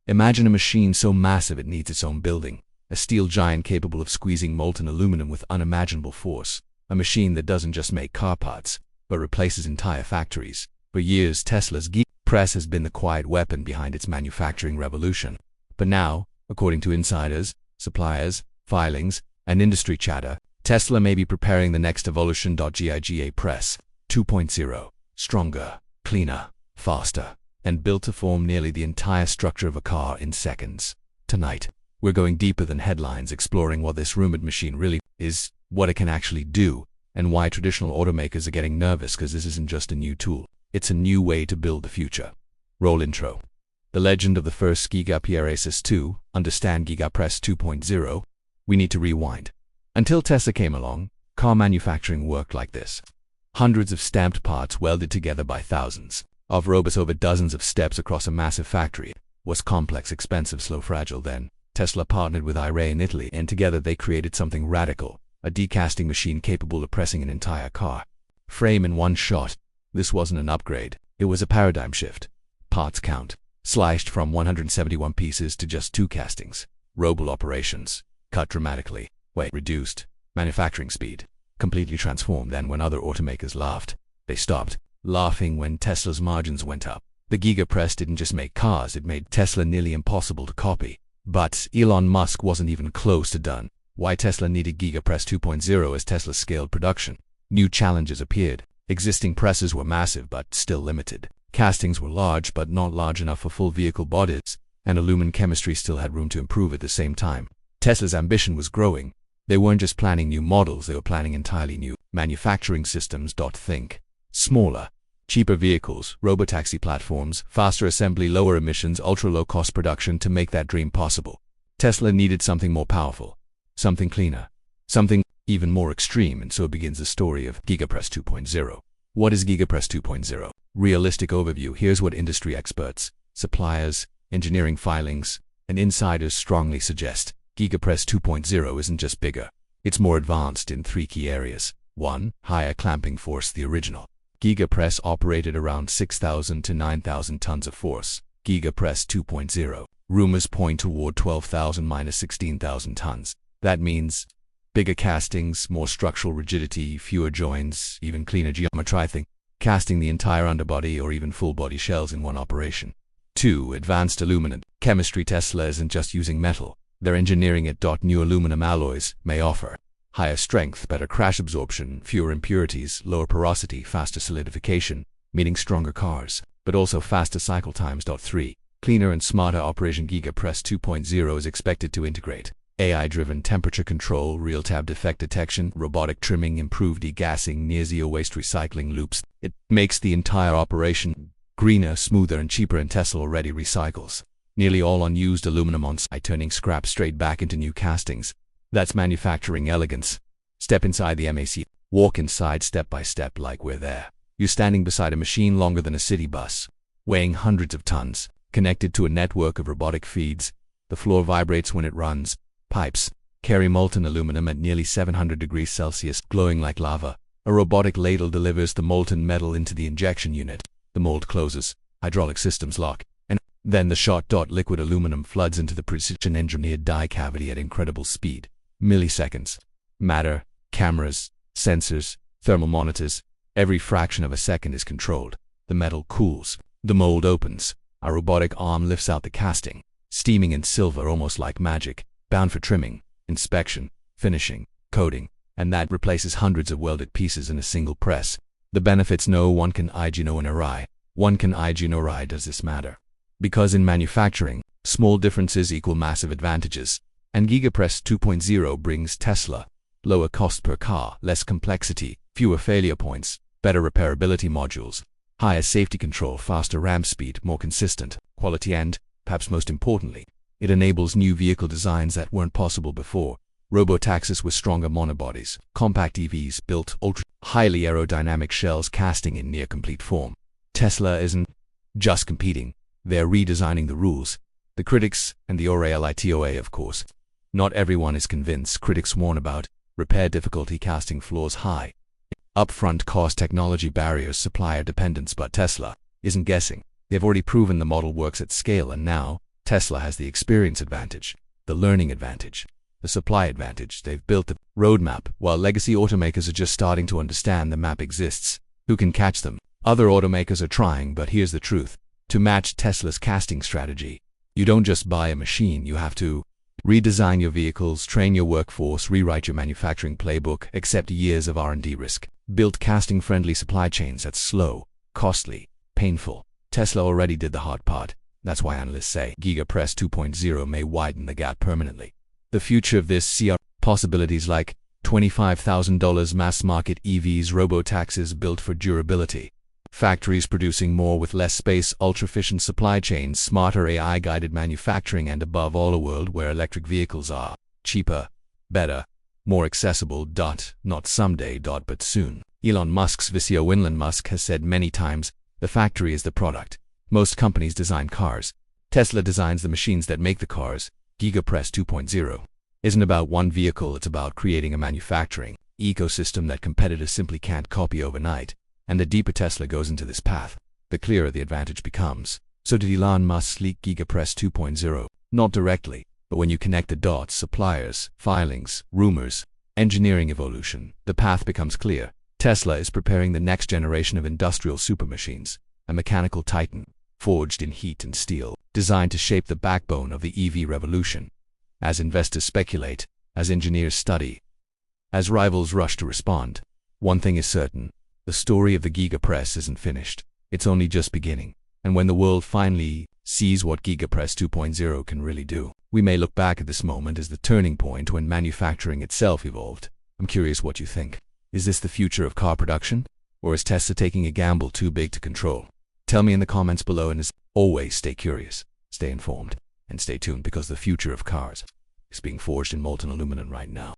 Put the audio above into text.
Imagine a machine so massive it needs its own building. A steel giant capable of squeezing molten aluminum with unimaginable force. A machine that doesn't just make car parts, but replaces entire factories. For years, Tesla's Giga Press has been the quiet weapon behind its manufacturing revolution. But now, according to insiders, suppliers, filings, and industry chatter, Tesla may be preparing the next evolution. Giga Press 2.0. Stronger, cleaner, faster, and built to form nearly the entire structure of a car in seconds. Tonight, we're going deeper than headlines, exploring what this rumored machine really is, what it can actually do, and why traditional automakers are getting nervous because this isn't just a new tool. It's a new way to build the future. Roll intro. The legend of the first Giga Press 2, understand Giga Press 2.0, we need to rewind. Until Tesla came along, car manufacturing worked like this. Hundreds of stamped parts welded together by thousands of robots over dozens of steps across a massive factory. It was complex, expensive, slow, fragile. Then Tesla partnered with IRA in Italy, and together they created something radical, a decasting machine capable of pressing an entire car frame in one shot. This wasn't an upgrade, it was a paradigm shift. Parts count slashed from 171 pieces to just 2 castings. Robot operations cut dramatically. Weight reduced. Manufacturing speed completely transformed. And when other automakers laughed, they stopped laughing when Tesla's margins went up. The Giga Press didn't just make cars, it made Tesla nearly impossible to copy. But Elon Musk wasn't even close to done. Why Tesla needed Giga Press 2.0 as Tesla scaled production? New challenges appeared. Existing presses were massive but still limited. Castings were large but not large enough for full vehicle bodies, and aluminum chemistry still had room to improve at the same time. Tesla's ambition was growing. They weren't just planning new models, they were planning entirely new manufacturing systems. Think smaller, cheaper vehicles, robotaxi platforms, faster assembly, lower emissions, ultra-low-cost production to make that dream possible. Tesla needed something more powerful, something cleaner, something even more extreme, and so begins the story of Giga Press 2.0. What is Giga Press 2.0? Realistic overview. Here's what industry experts, suppliers, engineering filings, and insiders strongly suggest. Giga Press 2.0 isn't just bigger, it's more advanced in 3 key areas. 1. Higher clamping force. The original Giga Press operated around 6,000 to 9,000 tons of force. Giga Press 2.0. Rumors point toward 12,000 minus 16,000 tons. That means bigger castings, more structural rigidity, fewer joints, even cleaner geometry. Think casting the entire underbody or even full body shells in one operation. 2. Advanced aluminum chemistry. Tesla isn't just using metal, they're engineering it. New aluminum alloys may offer higher strength, better crash absorption, fewer impurities, lower porosity, faster solidification, meaning stronger cars, but also faster cycle times. 3. Cleaner and smarter operation. Giga Press 2.0 is expected to integrate AI-driven temperature control, real-time defect detection, robotic trimming, improved degassing, near-zero waste recycling loops. It makes the entire operation greener, smoother, and cheaper, and Tesla already recycles nearly all unused aluminum on site, turning scrap straight back into new castings. That's manufacturing elegance. Step inside the MAC. Walk inside step by step like we're there. You're standing beside a machine longer than a city bus, weighing hundreds of tons, connected to a network of robotic feeds. The floor vibrates when it runs. Pipes carry molten aluminum at nearly 700 degrees Celsius, glowing like lava. A robotic ladle delivers the molten metal into the injection unit. The mold closes, hydraulic systems lock, and then the shot. Liquid aluminum floods into the precision-engineered die cavity at incredible speed. Milliseconds. Matter, cameras, sensors, thermal monitors. Every fraction of a second is controlled. The metal cools. The mold opens. A robotic arm lifts out the casting, steaming in silver almost like magic, bound for trimming, inspection, finishing, coating, and that replaces hundreds of welded pieces in a single press. The benefits. No one can ignore an array. One can ignore. Does this matter? Because in manufacturing, small differences equal massive advantages. And Giga Press 2.0 brings Tesla lower cost per car, less complexity, fewer failure points, better repairability modules, higher safety control, faster ramp speed, more consistent quality, and, perhaps most importantly, it enables new vehicle designs that weren't possible before. Robotaxis with stronger monobodies, compact EVs built ultra highly aerodynamic shells, casting in near complete form. Tesla isn't just competing, they're redesigning the rules. The critics and the ORALITOA, of course. Not everyone is convinced. Critics warn about repair difficulty, casting flaws, high upfront cost, technology barriers, supplier dependence. But Tesla isn't guessing. They've already proven the model works at scale, and now Tesla has the experience advantage, the learning advantage, the supply advantage. They've built the roadmap, while legacy automakers are just starting to understand the map exists. Who can catch them? Other automakers are trying, but here's the truth. To match Tesla's casting strategy, you don't just buy a machine, you have to redesign your vehicles, train your workforce, rewrite your manufacturing playbook, accept years of R&D risk, build casting-friendly supply chains. That's slow, costly, painful. Tesla already did the hard part. That's why analysts say Giga Press 2.0 may widen the gap permanently. The future of this are possibilities like $25,000 mass-market EVs, robo-taxis built for durability, factories producing more with less space, ultra-efficient supply chains, smarter AI-guided manufacturing, and above all, a world where electric vehicles are cheaper, better, more accessible. Not someday, but soon. Elon Musk's VCO Elon Musk has said many times, the factory is the product. Most companies design cars. Tesla designs the machines that make the cars. Giga Press 2.0 isn't about one vehicle, it's about creating a manufacturing ecosystem that competitors simply can't copy overnight. And the deeper Tesla goes into this path, the clearer the advantage becomes. So did Elon Musk leak Giga Press 2.0? Not directly, but when you connect the dots, suppliers, filings, rumors, engineering evolution, the path becomes clear. Tesla is preparing the next generation of industrial supermachines, a mechanical titan, forged in heat and steel, designed to shape the backbone of the EV revolution. As investors speculate, as engineers study, as rivals rush to respond, one thing is certain. The story of the Giga Press isn't finished. It's only just beginning. And when the world finally sees what Giga Press 2.0 can really do, we may look back at this moment as the turning point when manufacturing itself evolved. I'm curious what you think. Is this the future of car production? Or is Tesla taking a gamble too big to control? Tell me in the comments below, and as always, stay curious, stay informed, and stay tuned, because the future of cars is being forged in molten aluminum right now.